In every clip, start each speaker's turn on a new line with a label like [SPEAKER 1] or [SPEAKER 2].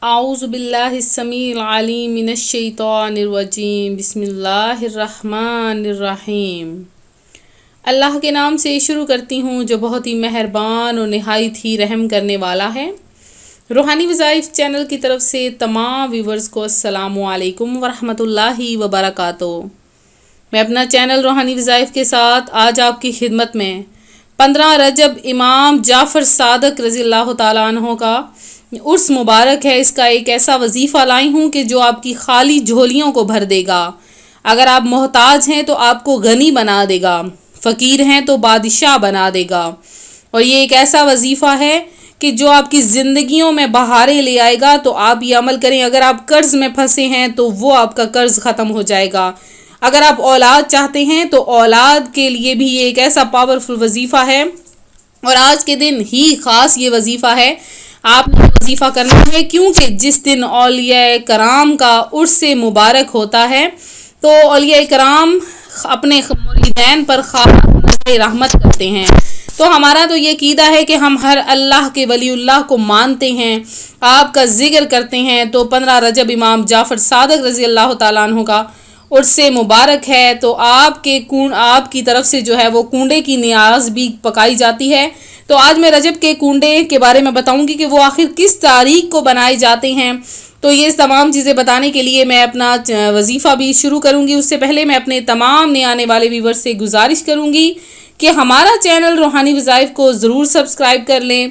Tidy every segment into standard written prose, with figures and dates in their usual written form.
[SPEAKER 1] اعوذ باللہ السمیع العلیم من الشیطان الرجیم بسم اللہ الرحمن الرحیم۔ اللہ کے نام سے شروع کرتی ہوں جو بہت ہی مہربان اور نہایت ہی رحم کرنے والا ہے۔ روحانی وظائف چینل کی طرف سے تمام ویورز کو السلام علیکم ورحمۃ اللہ وبرکاتہ۔ میں اپنا چینل روحانی وظائف کے ساتھ آج آپ کی خدمت میں 15 رجب امام جعفر صادق رضی اللہ تعالیٰ عنہ کا عرس مبارک ہے، اس کا ایک ایسا وظیفہ لائی ہوں کہ جو آپ کی خالی جھولیوں کو بھر دے گا۔ اگر آپ محتاج ہیں تو آپ کو غنی بنا دے گا، فقیر ہیں تو بادشاہ بنا دے گا۔ اور یہ ایک ایسا وظیفہ ہے کہ جو آپ کی زندگیوں میں بہاریں لے آئے گا، تو آپ یہ عمل کریں۔ اگر آپ قرض میں پھنسے ہیں تو وہ آپ کا قرض ختم ہو جائے گا۔ اگر آپ اولاد چاہتے ہیں تو اولاد کے لیے بھی یہ ایک ایسا پاورفل وظیفہ ہے، اور آج کے دن ہی خاص یہ وظیفہ ہے۔ آپ نے وظیفہ کرنا ہے کیونکہ جس دن اولیاء کرام کا عرس مبارک ہوتا ہے تو اولیاء کرام اپنے مریدین پر خاص نظر رحمت کرتے ہیں۔ تو ہمارا تو یہ عقیدہ ہے کہ ہم ہر اللہ کے ولی اللہ کو مانتے ہیں، آپ کا ذکر کرتے ہیں۔ تو 15 رجب امام جعفر صادق رضی اللہ تعالیٰ عنہ کا عرس مبارک ہے، تو آپ کی طرف سے جو ہے وہ کنڈے کی نیاز بھی پکائی جاتی ہے۔ تو آج میں رجب کے کنڈے کے بارے میں بتاؤں گی کہ وہ آخر کس تاریخ کو بنائے جاتے ہیں۔ تو یہ تمام چیزیں بتانے کے لیے میں اپنا وظیفہ بھی شروع کروں گی۔ اس سے پہلے میں اپنے تمام نئے آنے والے ویور سے گزارش کروں گی کہ ہمارا چینل روحانی وظائف کو ضرور سبسکرائب کر لیں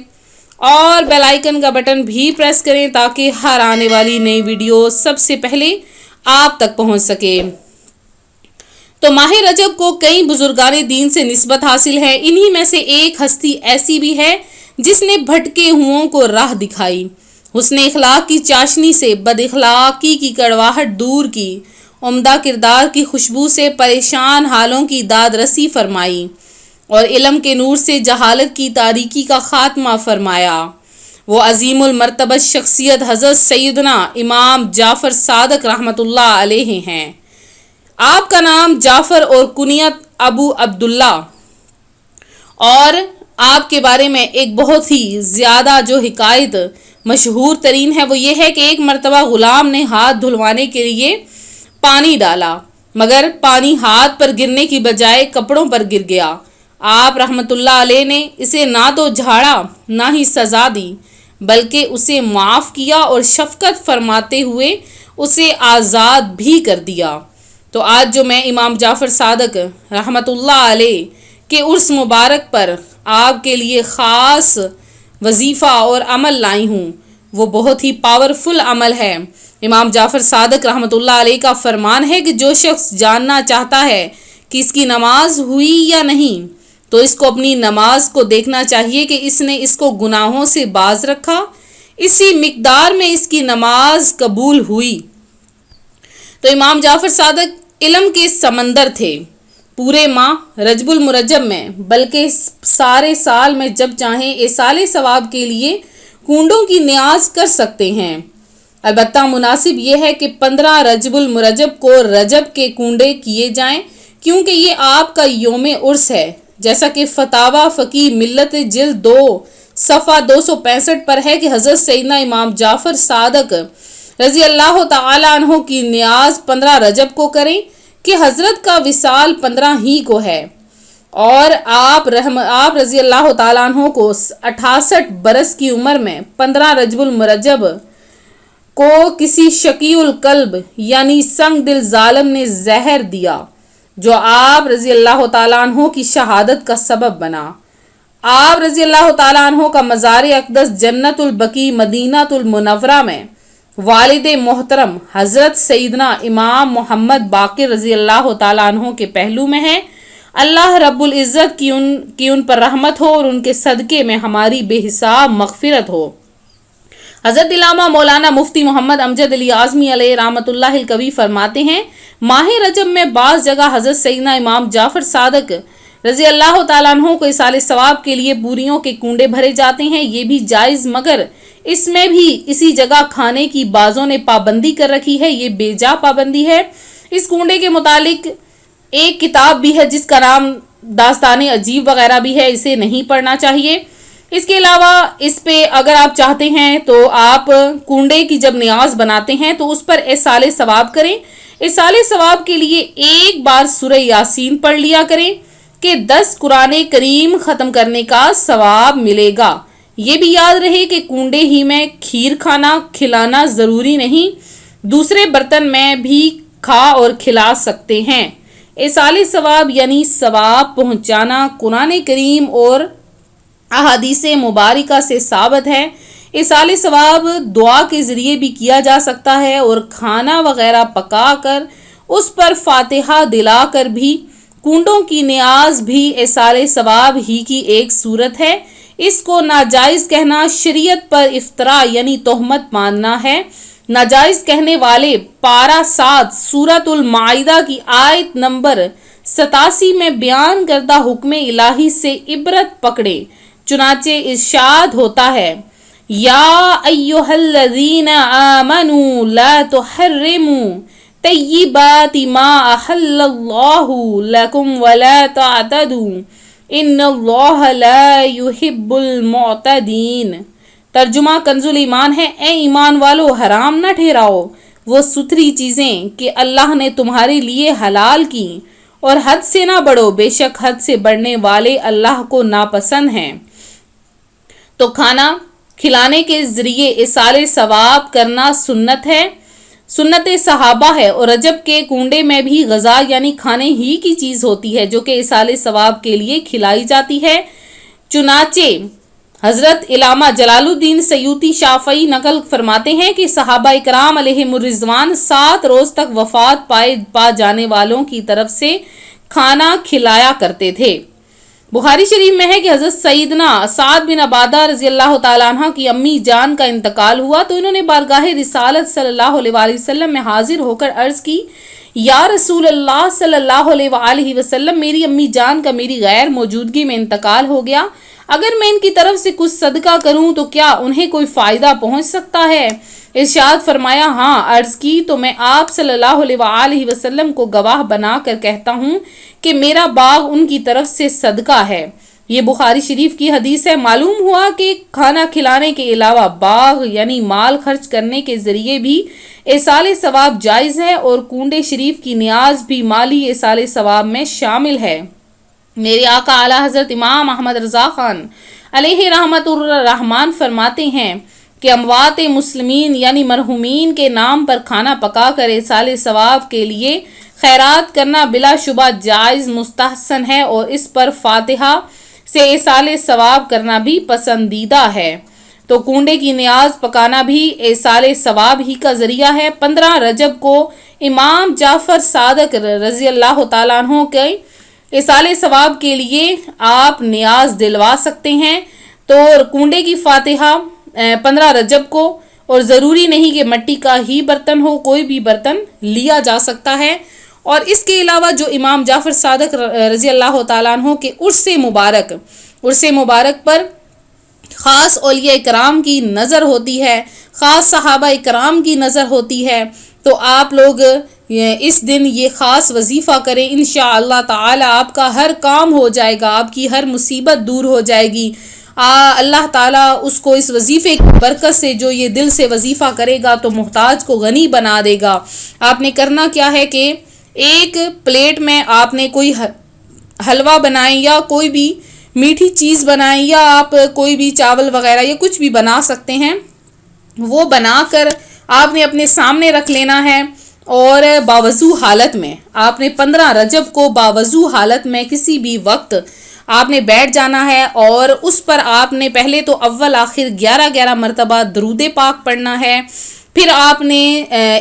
[SPEAKER 1] اور بیل آئیکن کا بٹن بھی پریس کریں تاکہ ہر آنے والی نئی ویڈیو سب سے پہلے آپ تک پہنچ سکے۔ تو ماہ رجب کو کئی بزرگان دین سے نسبت حاصل ہے، انہی میں سے ایک ہستی ایسی بھی ہے جس نے بھٹکے ہوں کو راہ دکھائی، حسن اخلاق کی چاشنی سے بد اخلاقی کی کڑواہٹ دور کی، عمدہ کردار کی خوشبو سے پریشان حالوں کی داد رسی فرمائی، اور علم کے نور سے جہالت کی تاریکی کا خاتمہ فرمایا۔ وہ عظیم المرتبت شخصیت حضرت سیدنا امام جعفر صادق رحمۃ اللہ علیہ ہیں۔ آپ کا نام جعفر اور کنیت ابو عبداللہ، اور آپ کے بارے میں ایک بہت ہی زیادہ جو حکایت مشہور ترین ہے وہ یہ ہے کہ ایک مرتبہ غلام نے ہاتھ دھلوانے کے لیے پانی ڈالا، مگر پانی ہاتھ پر گرنے کی بجائے کپڑوں پر گر گیا۔ آپ رحمۃ اللہ علیہ نے اسے نہ تو جھاڑا نہ ہی سزا دی، بلکہ اسے معاف کیا اور شفقت فرماتے ہوئے اسے آزاد بھی کر دیا۔ تو آج جو میں امام جعفر صادق رحمۃ اللہ علیہ کے عرس مبارک پر آپ کے لیے خاص وظیفہ اور عمل لائی ہوں وہ بہت ہی پاورفل عمل ہے۔ امام جعفر صادق رحمۃ اللہ علیہ کا فرمان ہے کہ جو شخص جاننا چاہتا ہے کہ اس کی نماز ہوئی یا نہیں تو اس کو اپنی نماز کو دیکھنا چاہیے کہ اس نے اس کو گناہوں سے باز رکھا، اسی مقدار میں اس کی نماز قبول ہوئی۔ تو امام جعفر صادق علم کے سمندر تھے، پورے ماہ رجب المرجب میں بلکہ سارے سال میں جب چاہیں ایصال ثواب کے لیے کنڈوں کی نیاز کر سکتے ہیں۔ البتہ مناسب یہ ہے کہ 15 رجب المرجب کو رجب کے کنڈے کیے جائیں کیونکہ یہ آپ کا یوم عرس ہے، جیسا کہ فتاوی فقہ ملت جلد 2 صفحہ 265 پر ہے کہ حضرت سیدنا امام جعفر صادق رضی اللہ تعالیٰ عنہ کی نیاز 15 رجب کو کریں کہ حضرت کا وصال 15 ہی کو ہے، اور آپ رضی اللہ تعالیٰ عنہ کو 68 برس کی عمر میں 15 رجب المرجب کو کسی شقی القلب یعنی سنگ دل ظالم نے زہر دیا جو آپ رضی اللہ تعالیٰ عنہ کی شہادت کا سبب بنا۔ آپ رضی اللہ تعالیٰ عنہ کا مزار اقدس جنت البقیع مدینہ المنورہ میں والد محترم حضرت سیدنا امام محمد باقر رضی اللہ تعالیٰ عنہ کے پہلو میں ہے۔ اللہ رب العزت کی ان پر رحمت ہو اور ان کے صدقے میں ہماری بے حساب مغفرت ہو۔ حضرت علامہ مولانا مفتی محمد امجد علی اعظمی علیہ رحمۃ اللہ القوی فرماتے ہیں، ماہ رجب میں بعض جگہ حضرت سیدنا امام جعفر صادق رضی اللہ تعالیٰ عنہ کو ایصال ثواب کے لیے بوریوں کے کنڈے بھرے جاتے ہیں، یہ بھی جائز، مگر اس میں بھی اسی جگہ کھانے کی بعضوں نے پابندی کر رکھی ہے، یہ بے جا پابندی ہے۔ اس کنڈے کے متعلق ایک کتاب بھی ہے جس کا نام داستان عجیب وغیرہ بھی ہے، اسے نہیں پڑھنا چاہیے۔ اس کے علاوہ اس پہ اگر آپ چاہتے ہیں تو آپ کنڈے کی جب نیاز بناتے ہیں تو اس پر احصال ثواب کریں. احصال ثواب کے لیے ایک بار سورہ یاسین پڑھ لیا کریں کہ 10 قرآن کریم ختم کرنے کا ثواب ملے گا. یہ بھی یاد رہے کہ کنڈے ہی میں کھیر کھلانا ضروری نہیں، دوسرے برتن میں بھی کھا اور کھلا سکتے ہیں. احصال ثواب یعنی ثواب پہنچانا قرآن کریم اور احادیث مبارکہ سے ثابت ہے. احصال ثواب دعا کے ذریعے بھی کیا جا سکتا ہے اور کھانا وغیرہ پکا کر اس پر فاتحہ دلا کر بھی. کنڈوں کی نیاز بھی احصال ثواب ہی کی ایک صورت ہے. اس کو ناجائز کہنا شریعت پر افطرا یعنی تہمت ماننا ہے. ناجائز کہنے والے پارہ 7 سورۃ المائدہ کی آیت نمبر 87 میں بیان کردہ حکم الہی سے عبرت پکڑے. چنانچہ ارشاد ہوتا ہے یا ایھا الذین آمنوا لا تحرموا طیبات ما احل اللہ لکم ولا تعتدوا ان اللہ لا يحب المعتدین. ترجمہ کنز الایمان ہے، اے ایمان والو حرام نہ ٹھہراؤ وہ ستھری چیزیں کہ اللہ نے تمہارے لیے حلال کی، اور حد سے نہ بڑھو، بے شک حد سے بڑھنے والے اللہ کو ناپسند ہیں. تو کھانا کھلانے کے ذریعے احصال ثواب کرنا سنت ہے، سنت صحابہ ہے. اور رجب کے کنڈے میں بھی غذا یعنی کھانے ہی کی چیز ہوتی ہے جو کہ احصال ثواب کے لیے کھلائی جاتی ہے. چنانچہ حضرت علامہ جلال الدین سیوطی شافعی نقل فرماتے ہیں کہ صحابہ کرام علیہم الرضوان 7 روز تک وفات پا جانے والوں کی طرف سے کھانا کھلایا کرتے تھے. بخاری شریف میں ہے کہ حضرت سیدنا سعد بن عبادہ رضی اللہ تعالیٰ عنہ کی امی جان کا انتقال ہوا تو انہوں نے بارگاہ رسالت صلی اللہ علیہ وآلہ وسلم میں حاضر ہو کر عرض کی، یا رسول اللہ صلی اللہ علیہ وآلہ وسلم، میری امی جان کا میری غیر موجودگی میں انتقال ہو گیا، اگر میں ان کی طرف سے کچھ صدقہ کروں تو کیا انہیں کوئی فائدہ پہنچ سکتا ہے؟ ارشاد فرمایا ہاں. عرض کی تو میں آپ صلی اللہ علیہ وآلہ وسلم کو گواہ بنا کر کہتا ہوں کہ میرا باغ ان کی طرف سے صدقہ ہے. یہ بخاری شریف کی حدیث ہے. معلوم ہوا کہ کھانا کھلانے کے علاوہ باغ یعنی مال خرچ کرنے کے ذریعے بھی احصال ثواب جائز ہے، اور کنڈے شریف کی نیاز بھی مالی احصال ثواب میں شامل ہے. میرے آقا اعلیٰ حضرت امام احمد رضا خان علیہ رحمت الرحمن فرماتے ہیں کہ اموات مسلمین یعنی مرحومین کے نام پر کھانا پکا کر احصال ثواب کے لیے خیرات کرنا بلا شبہ جائز مستحسن ہے، اور اس پر فاتحہ سے احصال ثواب کرنا بھی پسندیدہ ہے. تو کنڈے کی نیاز پکانا بھی احصال ثواب ہی کا ذریعہ ہے. 15 رجب کو امام جعفر صادق رضی اللہ تعالیٰ عنہ کے احصال ثواب کے لیے آپ نیاز دلوا سکتے ہیں. تو کنڈے کی فاتحہ 15 رجب کو، اور ضروری نہیں کہ مٹی کا ہی برتن ہو، کوئی بھی برتن لیا جا سکتا ہے. اور اس کے علاوہ جو امام جعفر صادق رضی اللہ تعالیٰ عنہ کے عرس مبارک پر خاص اولیاء کرام کی نظر ہوتی ہے، خاص صحابہ کرام کی نظر ہوتی ہے، تو آپ لوگ اس دن یہ خاص وظیفہ کریں. انشاءاللہ تعالی آپ کا ہر کام ہو جائے گا، آپ کی ہر مصیبت دور ہو جائے گی. اللہ تعالیٰ اس کو اس وظیفے کی برکت سے، جو یہ دل سے وظیفہ کرے گا تو محتاج کو غنی بنا دے گا. آپ نے کرنا کیا ہے کہ ایک پلیٹ میں آپ نے کوئی حلوہ بنائیں یا کوئی بھی میٹھی چیز بنائیں، یا آپ کوئی بھی چاول وغیرہ یا کچھ بھی بنا سکتے ہیں، وہ بنا کر آپ نے اپنے سامنے رکھ لینا ہے. اور باوضو حالت میں آپ نے 15 رجب کو باوضو حالت میں کسی بھی وقت آپ نے بیٹھ جانا ہے، اور اس پر آپ نے پہلے تو اول آخر 11 مرتبہ درود پاک پڑھنا ہے. پھر آپ نے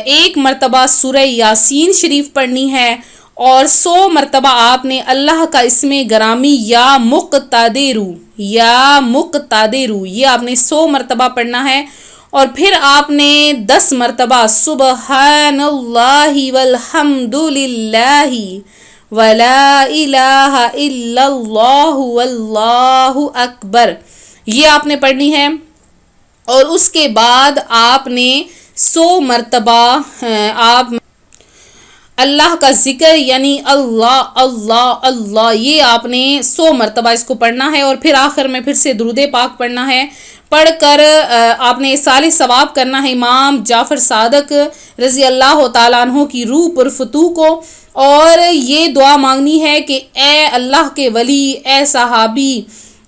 [SPEAKER 1] 1 مرتبہ سورہ یاسین شریف پڑھنی ہے، اور 100 مرتبہ آپ نے اللہ کا اسم گرامی یا مقتدرو یہ آپ نے 100 مرتبہ پڑھنا ہے. اور پھر آپ نے 10 مرتبہ سبحان اللہ والحمد للہ ولا الہ الا اللہ واللہ اکبر یہ آپ نے پڑھنی ہے. اور اس کے بعد آپ نے 100 مرتبہ آپ اللہ کا ذکر یعنی اللہ اللہ اللہ، یہ آپ نے 100 مرتبہ اس کو پڑھنا ہے، اور پھر آخر میں پھر سے درود پاک پڑھنا ہے۔ پڑھ کر آپ نے صالح ثواب کرنا ہے امام جعفر صادق رضی اللہ تعالیٰ عنہ کی روح پرفتوح کو، اور یہ دعا مانگنی ہے کہ اے اللہ کے ولی، اے صحابی،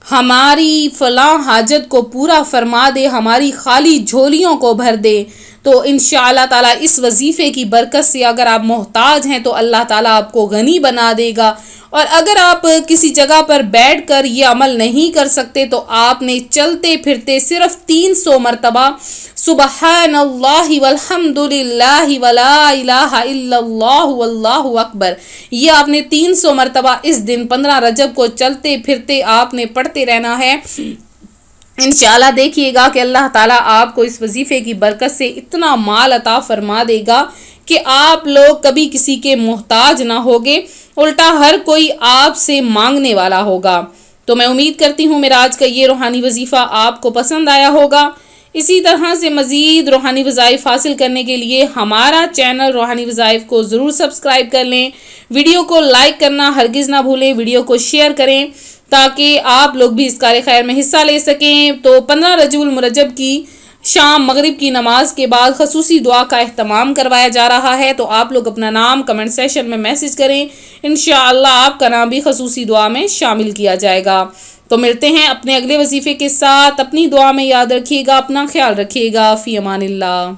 [SPEAKER 1] ہماری فلاں حاجت کو پورا فرما دے، ہماری خالی جھولیوں کو بھر دے۔ تو انشاءاللہ تعالیٰ اس وظیفے کی برکت سے اگر آپ محتاج ہیں تو اللہ تعالیٰ آپ کو غنی بنا دے گا، اور اگر آپ کسی جگہ پر بیٹھ کر یہ عمل نہیں کر سکتے تو آپ نے چلتے پھرتے صرف 300 مرتبہ سبحان اللہ والحمد للہ ولا الہ الا اللہ واللہ اکبر، یہ آپ نے 300 مرتبہ اس دن 15 رجب کو چلتے پھرتے آپ نے پڑھتے رہنا ہے۔ انشاءاللہ دیکھیے گا کہ اللہ تعالیٰ آپ کو اس وظیفے کی برکت سے اتنا مال عطا فرما دے گا کہ آپ لوگ کبھی کسی کے محتاج نہ ہوگے، الٹا ہر کوئی آپ سے مانگنے والا ہوگا۔ تو میں امید کرتی ہوں میرا آج کا یہ روحانی وظیفہ آپ کو پسند آیا ہوگا۔ اسی طرح سے مزید روحانی وظائف حاصل کرنے کے لیے ہمارا چینل روحانی وظائف کو ضرور سبسکرائب کر لیں، ویڈیو کو لائک کرنا ہرگز نہ بھولیں، ویڈیو کو شیئر کریں تاکہ آپ لوگ بھی اس کار خیر میں حصہ لے سکیں۔ تو 15 رجب المرجب کی شام مغرب کی نماز کے بعد خصوصی دعا کا اہتمام کروایا جا رہا ہے، تو آپ لوگ اپنا نام کمنٹ سیشن میں میسج کریں، انشاءاللہ آپ کا نام بھی خصوصی دعا میں شامل کیا جائے گا۔ تو ملتے ہیں اپنے اگلے وظیفے کے ساتھ، اپنی دعا میں یاد رکھیے گا، اپنا خیال رکھیے گا، فی امان اللہ۔